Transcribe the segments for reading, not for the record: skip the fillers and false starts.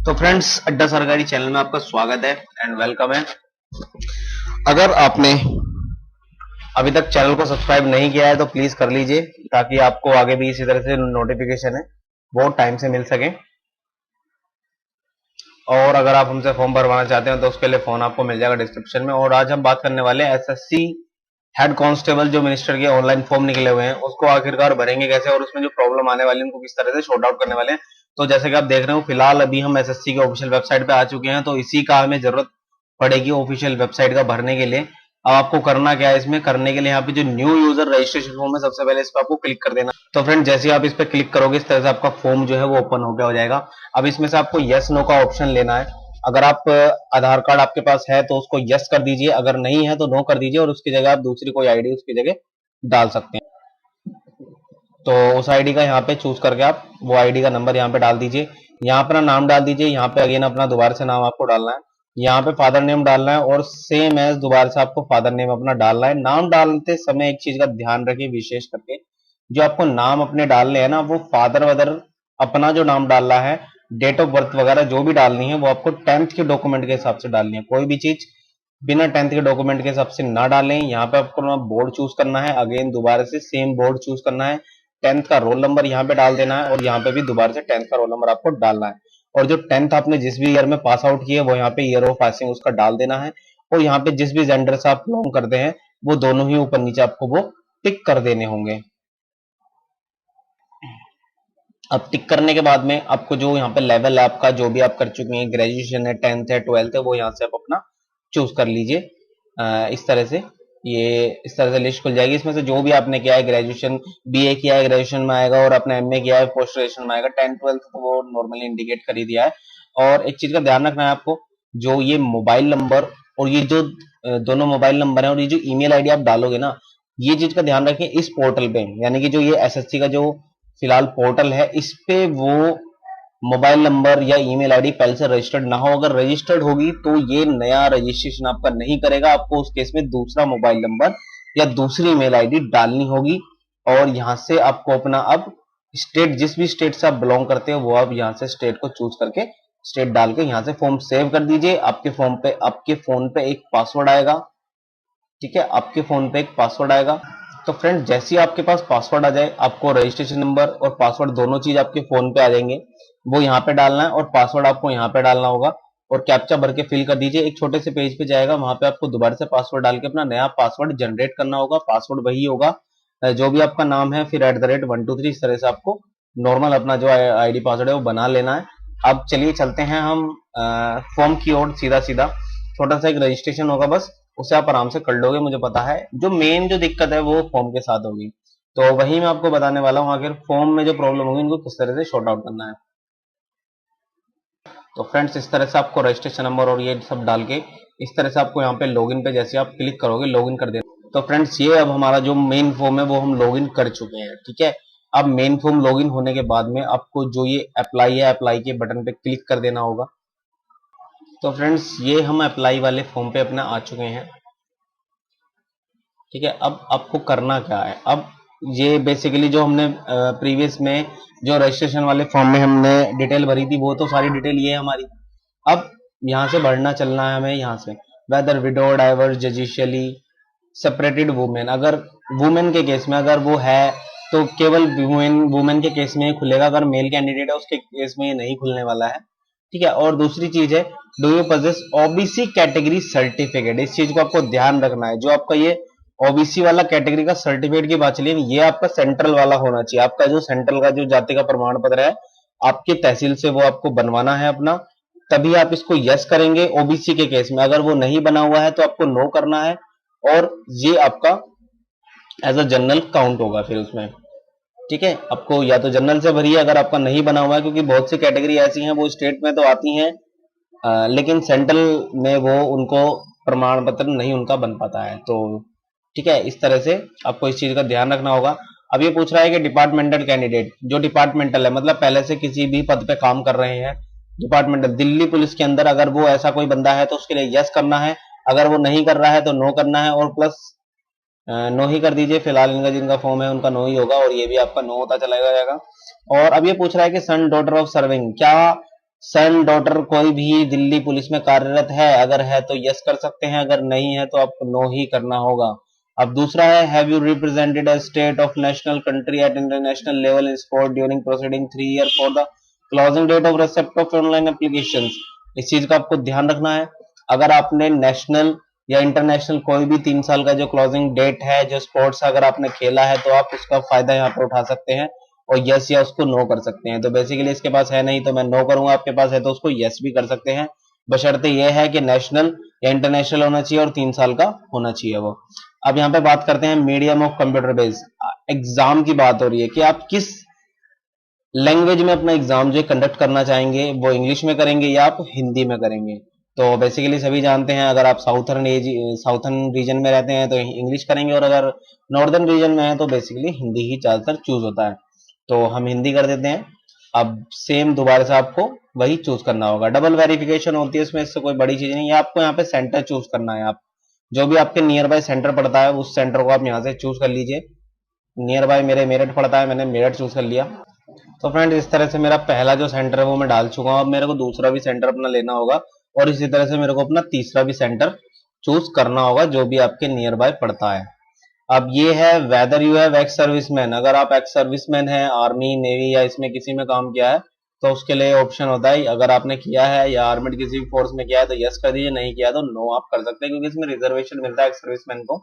तो फ्रेंड्स, अड्डा सरकारी चैनल में आपका स्वागत है एंड वेलकम है। अगर आपने अभी तक चैनल को सब्सक्राइब नहीं किया है तो प्लीज कर लीजिए, ताकि आपको आगे भी इसी तरह से नोटिफिकेशन है वो टाइम से मिल सके। और अगर आप हमसे फॉर्म भरवाना चाहते हैं तो उसके लिए फोन आपको मिल जाएगा डिस्क्रिप्शन में। और आज हम बात करने वाले हैं एसएससी हेड कांस्टेबल जो मिनिस्टर के ऑनलाइन फॉर्म निकले हुए हैं उसको आखिरकार भरेंगे कैसे, और उसमें जो प्रॉब्लम आने वाली है उनको किस तरह से शॉर्ट आउट करने वाले हैं। तो जैसे कि आप देख रहे हो, फिलहाल अभी हम एसएससी के ऑफिशियल वेबसाइट पे आ चुके हैं, तो इसी का हमें जरूरत पड़ेगी ऑफिशियल वेबसाइट का भरने के लिए। अब आपको करना क्या है, इसमें करने के लिए यहाँ पे जो न्यू यूजर रजिस्ट्रेशन फॉर्म है, सबसे पहले इस पर आपको क्लिक कर देना। तो फ्रेंड, जैसे ही आप इस पर क्लिक करोगे इस तरह से आपका फॉर्म जो है वो ओपन हो गया हो जाएगा। अब इसमें से आपको यस नो का ऑप्शन लेना है। अगर आप आधार कार्ड आपके पास है तो उसको यस कर दीजिए, अगर नहीं है तो नो कर दीजिए, और उसकी जगह आप दूसरी कोई आईडी उसकी जगह डाल सकते हैं। तो उस आईडी का यहाँ पे चूज करके आप वो आईडी का नंबर यहाँ पे डाल दीजिए। यहाँ अपना नाम डाल दीजिए, यहाँ पे अगेन अपना दोबारा से नाम आपको डालना है, यहाँ पे फादर नेम डालना है, और सेम एज दोबारा से आपको फादर नेम अपना डालना है। नाम डालते समय एक चीज का ध्यान रखिए, विशेष करके जो आपको नाम अपने डालने हैं ना, वो फादर वदर अपना जो नाम डालना है, डेट ऑफ बर्थ वगैरह जो भी डालनी है वो आपको 10th के डॉक्यूमेंट के हिसाब से डालनी है। कोई भी चीज बिना 10th के डॉक्यूमेंट के हिसाब से ना डालें। यहाँ पे आपको बोर्ड चूज करना है, अगेन दोबारा से सेम बोर्ड चूज करना है, 10th का रोल नंबर यहाँ पे डाल देना है, और यहाँ पे भी दोबारा से 10th का रोल नंबर आपको डालना है। और जो 10th आपने जिस भी ईयर में पास आउट किए वो यहाँ पे ईयर ऑफ पासिंग उसका डाल देना है। और यहाँ पे जिस भी जेंडर से आप बिलोंग करते हैं वो दोनों ही ऊपर नीचे आपको वो टिक कर देने होंगे। अब टिक करने के बाद में आपको जो यहाँ पे लेवल है आपका, जो भी आप कर चुके हैं, ग्रेजुएशन है, 10th है, 12th है, वो यहाँ से आप अपना चूज कर लीजिए। इस तरह से ये इस तरह से लिस्ट खुल जाएगी। इसमें से जो भी आपने किया है, ग्रेजुएशन बीए किया है ग्रेजुएशन में आएगा, और आपने एमए किया है पोस्ट ग्रेजुएशन में आएगा। 10th 12th तो वो नॉर्मली इंडिकेट कर ही दिया है। और एक चीज का ध्यान रखना है आपको, जो ये मोबाइल नंबर और ये जो दोनों मोबाइल नंबर है और ये जो ईमेल आईडी आप डालोगे ना, ये चीज का ध्यान रखें इस पोर्टल पे, यानी कि जो ये एसएससी का जो फिलहाल पोर्टल है इस पे वो मोबाइल नंबर या ईमेल आईडी पहले से रजिस्टर्ड ना हो। अगर रजिस्टर्ड होगी तो ये नया रजिस्ट्रेशन आपका नहीं करेगा, आपको उस केस में दूसरा मोबाइल नंबर या दूसरी ईमेल आईडी डालनी होगी। और यहां से आपको अपना अब स्टेट, जिस भी स्टेट से आप बिलोंग करते हो वो आप यहां से स्टेट को चूज करके स्टेट डाल के यहां से फॉर्म सेव कर दीजिए। आपके फोन पे एक पासवर्ड आएगा, ठीक है, आपके फोन पे एक पासवर्ड आएगा। तो फ्रेंड, जैसे ही आपके पास पासवर्ड आ जाए, आपको रजिस्ट्रेशन नंबर और पासवर्ड दोनों चीज आपके फोन पे आ जाएंगे, वो यहाँ पे डालना है, और पासवर्ड आपको यहाँ पे डालना होगा, और कैप्चा भर के फिल कर दीजिए। एक छोटे से पेज पे जाएगा, वहां पे आपको दोबारा से पासवर्ड डाल के अपना नया पासवर्ड जनरेट करना होगा। पासवर्ड वही होगा जो भी आपका नाम है, फिर @123, इस तरह से आपको नॉर्मल अपना जो आईडी पासवर्ड है वो बना लेना है। अब चलिए चलते हैं हम फॉर्म की ओर सीधा सीधा। छोटा सा एक रजिस्ट्रेशन होगा बस, उसे आप आराम से कर लोगे, मुझे पता है। जो मेन जो दिक्कत है वो फॉर्म के साथ होगी, तो वही मैं आपको बताने वाला हूँ। आखिर फॉर्म में जो प्रॉब्लम होगी इनको किस तरह से शॉर्ट आउट करना है। तो फ्रेंड्स, इस तरह से आपको रजिस्ट्रेशन नंबर और ये सब डाल के इस तरह से आपको यहाँ पे लॉगिन पे जैसे आप क्लिक करोगे लॉगिन कर देना। तो फ्रेंड्स, ये अब हमारा जो मेन फॉर्म है वो हम लॉगिन कर चुके हैं, ठीक है। अब मेन फॉर्म लॉगिन होने के बाद में आपको जो ये अप्लाई है, अप्लाई के बटन पे क्लिक कर देना होगा। तो फ्रेंड्स, ये हम अप्लाई वाले फॉर्म पे अपना आ चुके हैं, ठीक है। अब आपको करना क्या है, अब ये बेसिकली जो हमने प्रीवियस में जो रजिस्ट्रेशन वाले फॉर्म में हमने डिटेल भरी थी वो तो सारी डिटेल ये है हमारी। अब यहाँ से बढ़ना चलना है हमें, यहाँ से whether widow divorced judicially separated women. अगर वुमेन के केस में अगर वो है तो केवल वुमेन वुमेन के केस में ही खुलेगा, अगर मेल कैंडिडेट है उसके केस में ये नहीं खुलने वाला है, ठीक है। और दूसरी चीज है, do you possess OBC category certificate, इस चीज को आपको ध्यान रखना है। जो आपका ये ओबीसी वाला कैटेगरी का सर्टिफिकेट की बात चलिए, ये आपका सेंट्रल वाला होना चाहिए। आपका जो सेंट्रल का जो जाति का प्रमाण पत्र है आपकी तहसील से वो आपको बनवाना है अपना, तभी आप इसको यस करेंगे। ओबीसी के केस में अगर वो नहीं बना हुआ है तो आपको नो करना है, और ये आपका एज अ जनरल काउंट होगा फिर उसमें, ठीक है। आपको या तो जनरल से भरिए अगर आपका नहीं बना हुआ है, क्योंकि बहुत सी कैटेगरी ऐसी हैं वो स्टेट में तो आती हैं लेकिन सेंट्रल में वो उनको प्रमाण पत्र नहीं उनका बन पाता है। तो ठीक है, इस तरह से आपको इस चीज का ध्यान रखना होगा। अब ये पूछ रहा है कि डिपार्टमेंटल कैंडिडेट, जो डिपार्टमेंटल है मतलब पहले से किसी भी पद पे काम कर रहे हैं, डिपार्टमेंटल दिल्ली पुलिस के अंदर अगर वो ऐसा कोई बंदा है तो उसके लिए यस करना है, अगर वो नहीं कर रहा है तो नो करना है, और प्लस नो ही कर दीजिए। फिलहाल इनका जिनका फॉर्म है उनका नो ही होगा, और ये भी आपका नो होता चला जाएगा। और अब ये पूछ रहा है कि सन डॉटर ऑफ सर्विंग, क्या सन डॉटर कोई भी दिल्ली पुलिस में कार्यरत है, अगर है तो यस कर सकते हैं, अगर नहीं है तो आपको नो ही करना होगा। अब दूसरा है, have you represented a state of national country at international level in sport during proceeding 3 year for the closing date of receipt of online application. इस चीज का आपको ध्यान रखना है। अगर आपने नेशनल या इंटरनेशनल कोई भी 3 साल का जो क्लोजिंग डेट है, जो स्पोर्ट्स अगर आपने खेला है, तो आप उसका फायदा यहाँ पे उठा सकते हैं और यस या उसको नो कर सकते हैं। तो बेसिकली इसके पास है नहीं तो मैं नो करूंगा, आपके पास है तो उसको यस भी कर सकते हैं, बशर्ते ये है कि नेशनल या इंटरनेशनल होना चाहिए और 3 साल का होना चाहिए वो। अब यहाँ पे बात करते हैं medium of computer based exam की बात हो रही है कि आप किस लैंग्वेज में अपना एग्जाम जो कंडक्ट करना चाहेंगे, वो इंग्लिश में करेंगे या आप हिंदी में करेंगे। तो बेसिकली सभी जानते हैं, अगर आप साउथर्न रीजन में रहते हैं तो इंग्लिश करेंगे, और अगर नॉर्दर्न रीजन में है तो बेसिकली हिंदी ही ज्यादातर चूज होता है, तो हम हिंदी कर देते हैं। अब सेम दोबारा से आपको वही चूज करना होगा, डबल वेरिफिकेशन होती है इसमें, इससे कोई बड़ी चीज नहीं है। आपको यहाँ पे सेंटर चूज करना है, आप जो भी आपके नियर बाय सेंटर पड़ता है उस सेंटर को आप यहाँ से चूज कर लीजिए। नियर बाय मेरे मेरठ पड़ता है, मैंने मेरठ चूज कर लिया। तो फ्रेंड इस तरह से मेरा पहला जो सेंटर है वो मैं डाल चुका हूँ। अब मेरे को दूसरा भी सेंटर अपना लेना होगा और इसी तरह से मेरे को अपना तीसरा भी सेंटर चूज करना होगा जो भी आपके नियर बाय पड़ता है। अब ये है whether you have ex serviceman, अगर आप एक्स सर्विसमैन हैं आर्मी नेवी या इसमें किसी में काम किया है तो उसके लिए ऑप्शन होता है, अगर आपने किया है या आर्मी किसी भी फोर्स में किया है तो यस कर दीजिए, नहीं किया तो नो आप कर सकते हैं, क्योंकि इसमें रिजर्वेशन मिलता है एक्स सर्विसमैन को,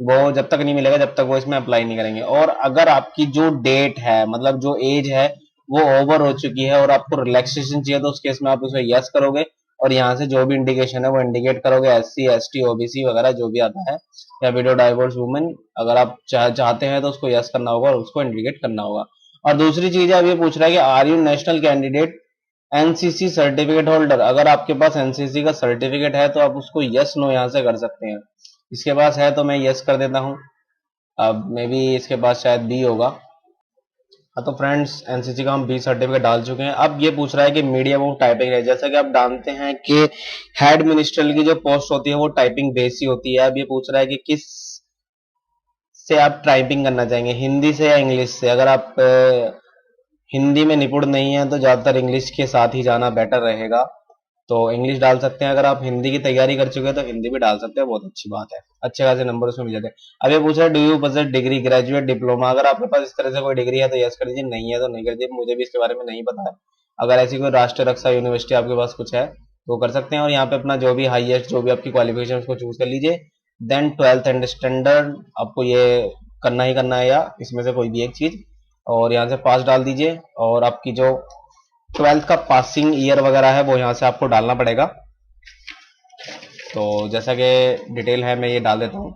वो जब तक नहीं मिलेगा जब तक वो इसमें अप्लाई नहीं करेंगे। और अगर आपकी जो डेट है, मतलब जो एज है वो ओवर हो चुकी है और आपको रिलैक्सेशन चाहिए तो उस केस में आप उसे यस करोगे और यहाँ से जो भी इंडिकेशन है वो इंडिकेट करोगे, SC ST OBC वगैरह जो भी आता है, या विडो डाइवोर्स वुमेन, अगर आप चाहते हैं तो उसको यस करना होगा और उसको इंडिकेट करना होगा। और दूसरी चीज है, अब ये पूछ रहा है कि are you national candidate NCC certificate holder, अगर आपके पास NCC का सर्टिफिकेट है तो आप उसको यस नो यहाँ से कर सकते हैं। इसके पास है तो मैं यस कर देता हूँ, अब मे बी इसके पास शायद बी होगा। हाँ तो फ्रेंड्स एनसीसी का हम बी सर्टिफिकेट डाल चुके हैं। अब ये पूछ रहा है कि मीडियम ऑफ टाइपिंग है, जैसा कि आप जानते हैं कि हेड मिनिस्ट्रियल की जो पोस्ट होती है वो टाइपिंग बेस ही होती है। अब ये पूछ रहा है कि किस से आप टाइपिंग करना चाहेंगे, हिंदी से या इंग्लिश से। अगर आप हिंदी में निपुण नहीं है तो ज्यादातर इंग्लिश के साथ ही जाना बेटर रहेगा, तो इंग्लिश डाल सकते हैं। अगर आप हिंदी की तैयारी कर चुके हैं तो हिंदी भी डाल सकते हैं, बहुत अच्छी बात है, अच्छे खासे नंबर उसमें मिल जाते हैं। अब ये पूछ रहा है do you possess degree graduate diploma, अगर आपके पास इस तरह से कोई डिग्री है तो यस कर दीजिए, नहीं है तो नहीं कर दीजिए, मुझे भी इसके बारे में नहीं पता है। अगर ऐसी कोई राष्ट्रीय रक्षा यूनिवर्सिटी आपके पास कुछ है तो कर सकते हैं, और यहाँ पे अपना जो भी हाईएस्ट जो भी आपकी क्वालिफिकेशन उसको चूज कर लीजिए। देन 12th एंड स्टैंडर्ड आपको ये करना ही करना है, या इसमें से कोई भी एक चीज, और यहाँ से पास डाल दीजिए। और आपकी जो 12th का पासिंग ईयर वगैरह है वो यहाँ से आपको डालना पड़ेगा। तो जैसा कि डिटेल है मैं ये डाल देता हूँ।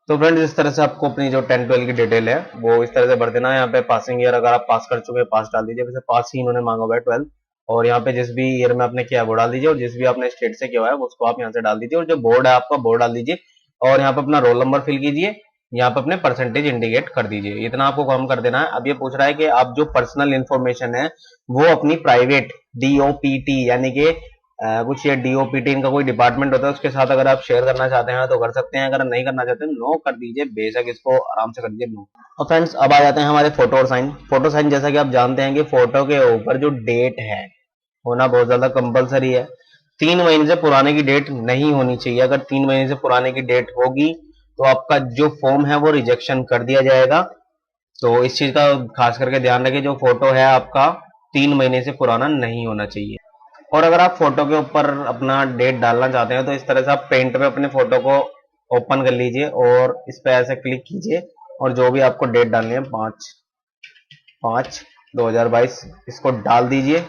तो फ्रेंड्स इस तरह से आपको अपनी जो 10 12 की डिटेल है वो इस तरह से भर देना है। यहाँ पे पासिंग ईयर अगर आप पास कर चुके हैं पास डाल दीजिए, वैसे पास ही इन्होंने मांगा हुआ है 12th। और यहाँ पे जिस भी ईयर में आपने किया है वो डाल दीजिए, और जिस भी आपने स्टेट से किया है उसको आप यहाँ से डाल दीजिए, और जो बोर्ड है आपका बोर्ड डाल दीजिए, और यहाँ पे अपना रोल नंबर फिल कीजिए, यहाँ पे अपने परसेंटेज इंडिकेट कर दीजिए, इतना आपको काम कर देना है। अब ये पूछ रहा है कि आप जो पर्सनल इंफॉर्मेशन है वो अपनी प्राइवेट DOPT यानी कि कुछ ये DOPT इनका कोई डिपार्टमेंट होता है उसके साथ अगर आप शेयर करना चाहते हैं तो कर सकते हैं, अगर नहीं करना चाहते नो कर दीजिए, बेशक इसको आराम से कर दीजिए नो। और फ्रेंड्स अब आ जाते हैं हमारे फोटो और साइन। फोटो साइन जैसा कि आप जानते हैं कि फोटो के ऊपर जो डेट है होना बहुत ज्यादा कंपलसरी है। 3 महीने से पुराने की डेट नहीं होनी चाहिए, अगर 3 महीने से पुराने की डेट होगी तो आपका जो फॉर्म है वो रिजेक्शन कर दिया जाएगा। तो इस चीज का खास करके ध्यान रखिए, जो फोटो है आपका 3 महीने से पुराना नहीं होना चाहिए। और अगर आप फोटो के ऊपर अपना डेट डालना चाहते हैं तो इस तरह से आप पेंट पे अपने फोटो को ओपन कर लीजिए और इस पे ऐसे क्लिक कीजिए, और जो भी आपको डेट डालनी है 5/5/2022 इसको डाल दीजिए।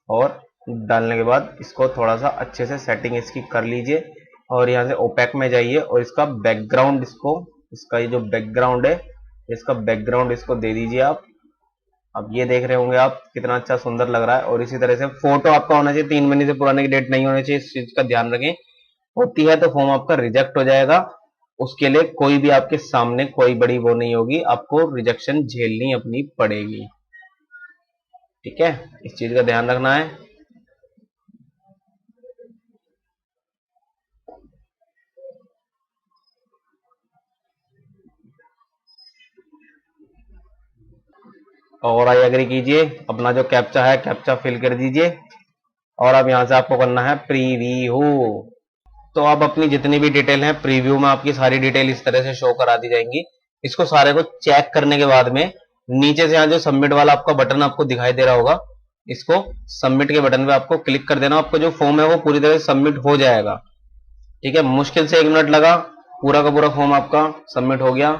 और डालने के बाद इसको थोड़ा सा अच्छे से सेटिंग इसकी कर लीजिए, और यहाँ से ओपेक में जाइए और इसका बैकग्राउंड इसका ये जो बैकग्राउंड है इसका बैकग्राउंड इसको दे दीजिए आप। अब ये देख रहे होंगे आप कितना अच्छा सुंदर लग रहा है। और इसी तरह से फोटो आपका होना चाहिए 3 महीने से पुराने की डेट नहीं होनी चाहिए, इस चीज का ध्यान रखें। होती है तो फॉर्म आपका रिजेक्ट हो जाएगा, उसके लिए कोई भी आपके सामने कोई बड़ी वो नहीं होगी, आपको रिजेक्शन झेलनी अपनी पड़ेगी, ठीक है, इस चीज का ध्यान रखना है। और आई एग्री कीजिए, अपना जो कैप्चा है कैप्चा फिल कर दीजिए और अब यहाँ से आपको करना है प्रीव्यू। तो अब अपनी जितनी भी डिटेल है प्रीव्यू में आपकी सारी डिटेल इस तरह से शो करा दी जाएंगी। इसको सारे को चेक करने के बाद में नीचे से यहाँ जो सबमिट वाला आपका बटन आपको दिखाई दे रहा होगा, इसको सबमिट के बटन पे आपको क्लिक कर देना। आपका जो फॉर्म है वो पूरी तरह से सबमिट हो जाएगा। ठीक है, मुश्किल से 1 मिनट लगा, पूरा का पूरा फॉर्म आपका सबमिट हो गया।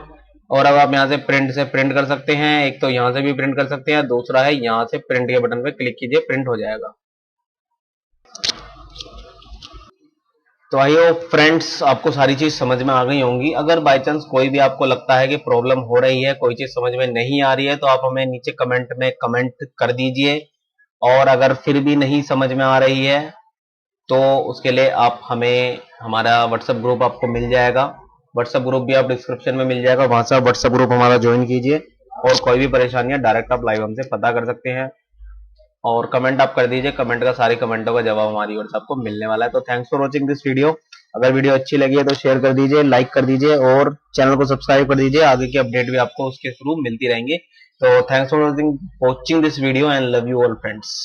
और अब आप यहाँ से प्रिंट कर सकते हैं। एक तो यहाँ से भी प्रिंट कर सकते हैं, दूसरा है यहाँ से प्रिंट के बटन पे क्लिक कीजिए, प्रिंट हो जाएगा। तो आई होप फ्रेंड्स आपको सारी चीज समझ में आ गई होंगी। अगर बाय चांस कोई भी आपको लगता है कि प्रॉब्लम हो रही है, कोई चीज समझ में नहीं आ रही है, तो आप हमें नीचे कमेंट में कमेंट कर दीजिए। और अगर फिर भी नहीं समझ में आ रही है तो उसके लिए आप हमें, हमारा व्हाट्सएप ग्रुप आपको मिल जाएगा। व्हाट्सएप ग्रुप भी आप डिस्क्रिप्शन में मिल जाएगा, वहां से आप व्हाट्सएप ग्रुप हमारा ज्वाइन कीजिए और कोई भी परेशानी है डायरेक्ट आप लाइव हमसे पता कर सकते हैं। और कमेंट आप कर दीजिए, कमेंट का सारी कमेंटों का जवाब हमारी ओर से आपको मिलने वाला है। तो thanks for watching this video. अगर वीडियो अच्छी लगी है तो शेयर कर दीजिए, लाइक कर दीजिए और चैनल को सब्सक्राइब कर दीजिए। आगे की अपडेट भी आपको उसके थ्रू मिलती रहेंगी। तो thanks for watching this video and love you all friends.